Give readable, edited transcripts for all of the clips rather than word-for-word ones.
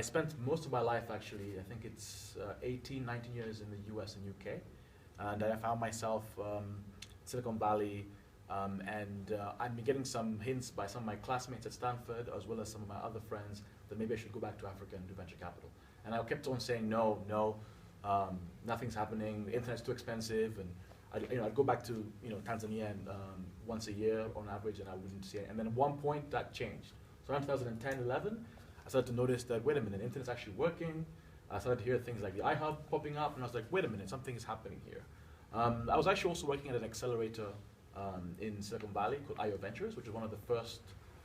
spent most of my life actually, I think it's 18, 19 years in the US and UK. And I found myself Silicon Valley, and I've been getting some hints by some of my classmates at Stanford, as well as some of my other friends, that maybe I should go back to Africa and do venture capital. And I kept on saying, no, nothing's happening, the internet's too expensive, and I'd go back to Tanzania and, once a year on average, and I wouldn't see it. And then at one point, that changed. So around 2010, 11, I started to notice that, wait a minute, the internet's actually working. I started to hear things like the iHub popping up, and I was like, wait a minute, something is happening here. I was actually also working at an accelerator in Silicon Valley called IO Ventures, which is one of the first,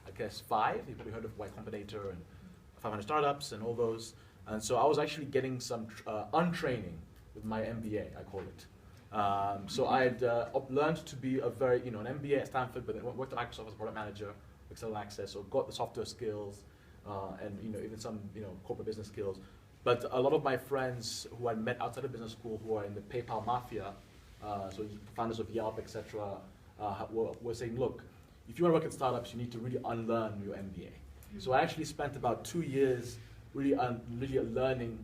I guess, 5. You've probably heard of Y Combinator and 500 Startups and all those. And so I was actually getting some untraining with my MBA, I call it. So I had learned to be an MBA at Stanford, but then worked at Microsoft as a product manager, Excel Access, so got the software skills and even some corporate business skills. But a lot of my friends who I met outside of business school, who are in the PayPal mafia, so founders of Yelp, etc., were saying, look, if you want to work at startups, you need to really unlearn your MBA. So I actually spent about 2 years really learning,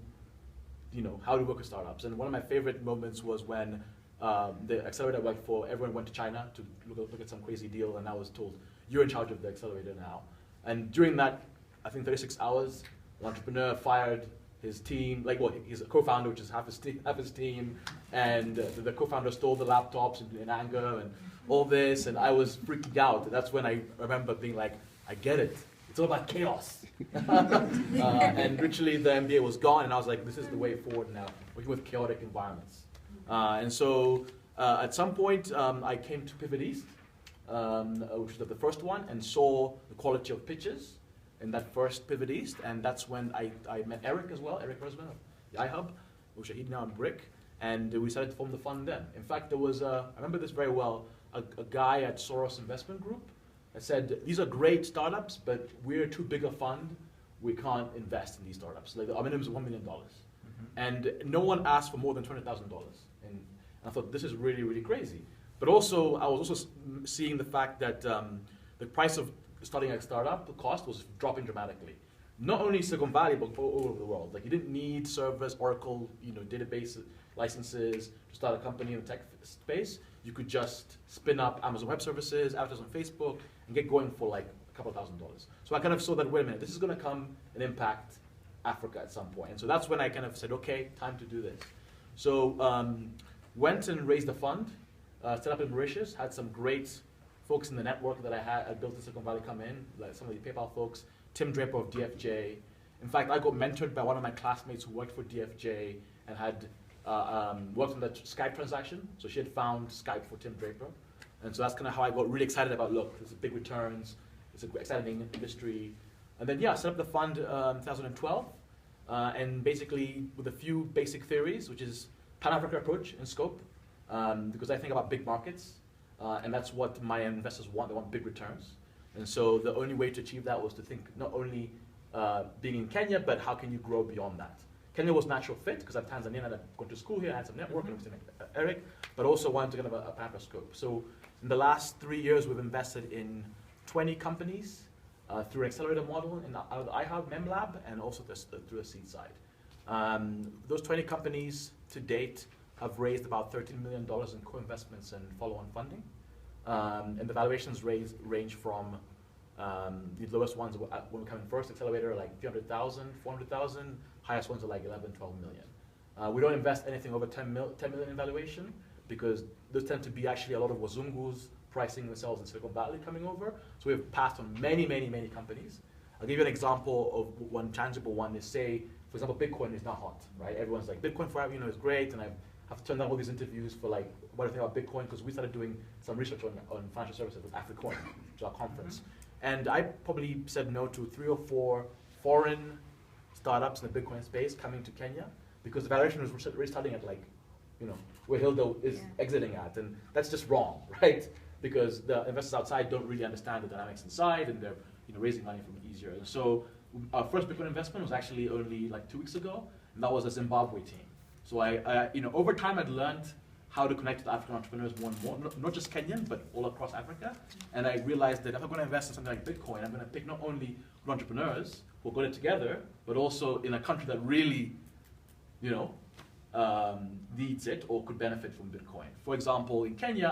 how to work with startups. And one of my favorite moments was when the accelerator I worked for, everyone went to China to look at some crazy deal, and I was told, you're in charge of the accelerator now. And during that, I think 36 hours, the entrepreneur fired his team, he's a co-founder, which is half his team, and the co-founder stole the laptops in anger and all this, and I was freaking out. That's when I remember being like, I get it. It's all about chaos. And literally the MBA was gone, and I was like, this is the way forward now, working with chaotic environments. And so at some point, I came to Pivot East, which was the first one, and saw the quality of pitches in that first Pivot East, and that's when I met Eric as well, Eric Rosman of the iHub, which he now in Brick, and we decided to form the fund then. In fact, there was, I remember this very well, a guy at Soros Investment Group that said, these are great startups, but we're too big a fund, we can't invest in these startups. Like our minimum is $1 million. And no one asked for more than $200,000. And I thought, this is really, really crazy. But also, I was also seeing the fact that the price of starting a startup, the cost was dropping dramatically. Not only Silicon Valley, but all over the world. Like you didn't need servers, Oracle, database licenses to start a company in the tech space. You could just spin up Amazon Web Services, advertise on Facebook, and get going for like a couple of $1,000s. So I kind of saw that, wait a minute, this is going to come and impact Africa at some point. And so that's when I kind of said, okay, time to do this. So went and raised a fund, set up in Mauritius, had some great folks in the network that I built in Silicon Valley come in, like some of the PayPal folks, Tim Draper of DFJ. In fact, I got mentored by one of my classmates who worked for DFJ and had worked on the Skype transaction. So she had found Skype for Tim Draper. And so that's kind of how I got really excited about, look, there's big returns, it's an exciting industry. And then, yeah, I set up the fund in 2012. And basically with a few basic theories, which is Pan-African approach in scope, because I think about big markets. And that's what my investors want. They want big returns. And so the only way to achieve that was to think not only being in Kenya, but how can you grow beyond that? Kenya was natural fit because I'm Tanzanian and I've gone to school here, I had some network and everything like Eric, but also wanted to kind of a Pan-African scope. So in the last 3 years, we've invested in 20 companies through an accelerator model out of the iHub MemLab and also through the seed side. Those 20 companies to date have raised about $13 million in co-investments and follow-on funding. And the valuations range from the lowest ones when we come in first accelerator, like 300,000, 400,000, highest ones are like 11, 12 million. We don't invest anything over 10 million in valuation because those tend to be actually a lot of wazungus pricing themselves in Silicon Valley coming over. So we've passed on many, many, many companies. I'll give you an example of one tangible one is, say, for example, Bitcoin is not hot, right? Everyone's like, Bitcoin for is great, and I have to turn down all these interviews for like, what do you think about Bitcoin? Because we started doing some research on financial services with Africoin, which is our conference. And I probably said no to 3 or 4 foreign startups in the Bitcoin space coming to Kenya because the valuation was really starting at like, where Hilda is exiting at. And that's just wrong, right? Because the investors outside don't really understand the dynamics inside and they're raising money from it easier. And so our first Bitcoin investment was actually only like 2 weeks ago, and that was a Zimbabwe team. So I over time I'd learned how to connect with African entrepreneurs more and more, not just Kenyan, but all across Africa. And I realized that if I'm going to invest in something like Bitcoin, I'm going to pick not only good entrepreneurs who are got it together, but also in a country that really, you know, needs it or could benefit from Bitcoin. For example, in Kenya,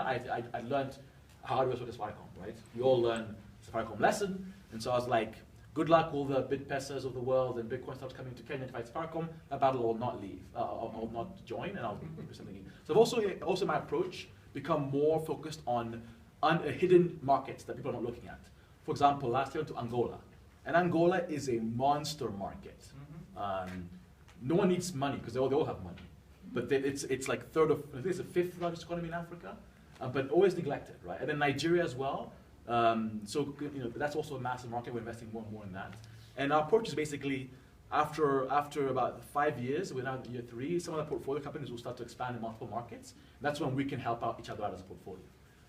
I learned how to work with Safaricom, right? We all learn Safaricom lesson, and so I was like, good luck, all the BitPesas of the world, and Bitcoin starts coming to Kenya to fight Safaricom. That battle will not leave, I'll not join, and I'll be something. So I've also my approach become more focused on hidden markets that people are not looking at. For example, last year I went to Angola, and Angola is a monster market. No one needs money because they all have money, but it's like I think it's the 5th largest economy in Africa, but always neglected, right? And then Nigeria as well. So you know, that's also a massive market. We're investing more and more in that. And our approach is basically after about 5 years, we're now in year 3. Some of the portfolio companies will start to expand in multiple markets. That's when we can help out each other out as a portfolio.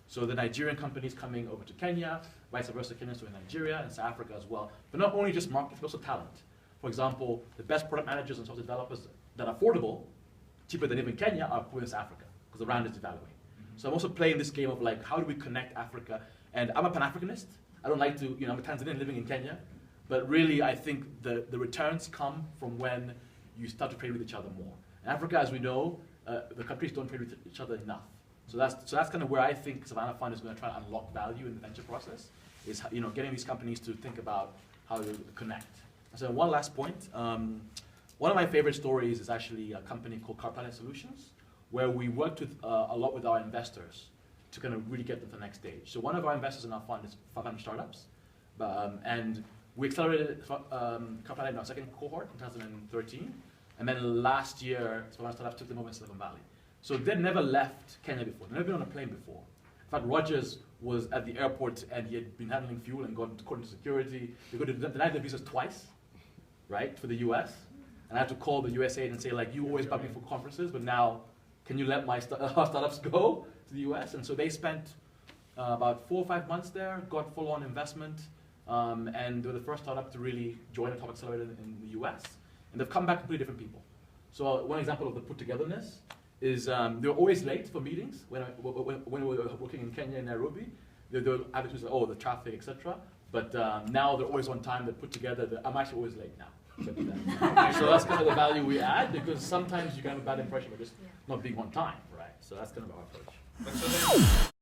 So the Nigerian companies coming over to Kenya, vice versa, Kenyans to Nigeria, and South Africa as well. But not only just markets, but also talent. For example, the best product managers and software developers that are affordable, cheaper than even Kenya, are in South Africa because the rand is devaluing. So I'm also playing this game of like, how do we connect Africa? And I'm a Pan-Africanist. I don't like to, you know, I'm a Tanzanian living in Kenya. But really, I think the returns come from when you start to trade with each other more. In Africa, as we know, the countries don't trade with each other enough. So that's kind of where I think Savannah Fund is going to try to unlock value in the venture process, is, you know, getting these companies to think about how to connect. So one last point. One of my favorite stories is actually a company called Carplanet Solutions, where we worked with a lot with our investors to kind of really get them to the next stage. So one of our investors in our fund is 500 startups, and we accelerated Carplanet in our second cohort in 2013, and then last year, 500 startups took them over in Silicon Valley. So they'd never left Kenya before, they'd never been on a plane before. In fact, Rogers was at the airport and he had been handling fuel and got caught into security. They got denied their visas twice, right, for the US. And I had to call the USAID and say, like, you always bug me for conferences, but now can you let my startups go to the US? And so they spent about 4 or 5 months there, got full-on investment, and they were the first startup to really join a top accelerator in the US. And they've come back completely different people. So one example of the put-togetherness is they were always late for meetings. When we were working in Kenya and Nairobi, they were attitudes like, oh, the traffic, etc. But now they're always on time. They're put together. I'm actually always late now. So that's kind of the value we add, because sometimes you can have a bad impression by just not being on time, right? So that's kind of our approach.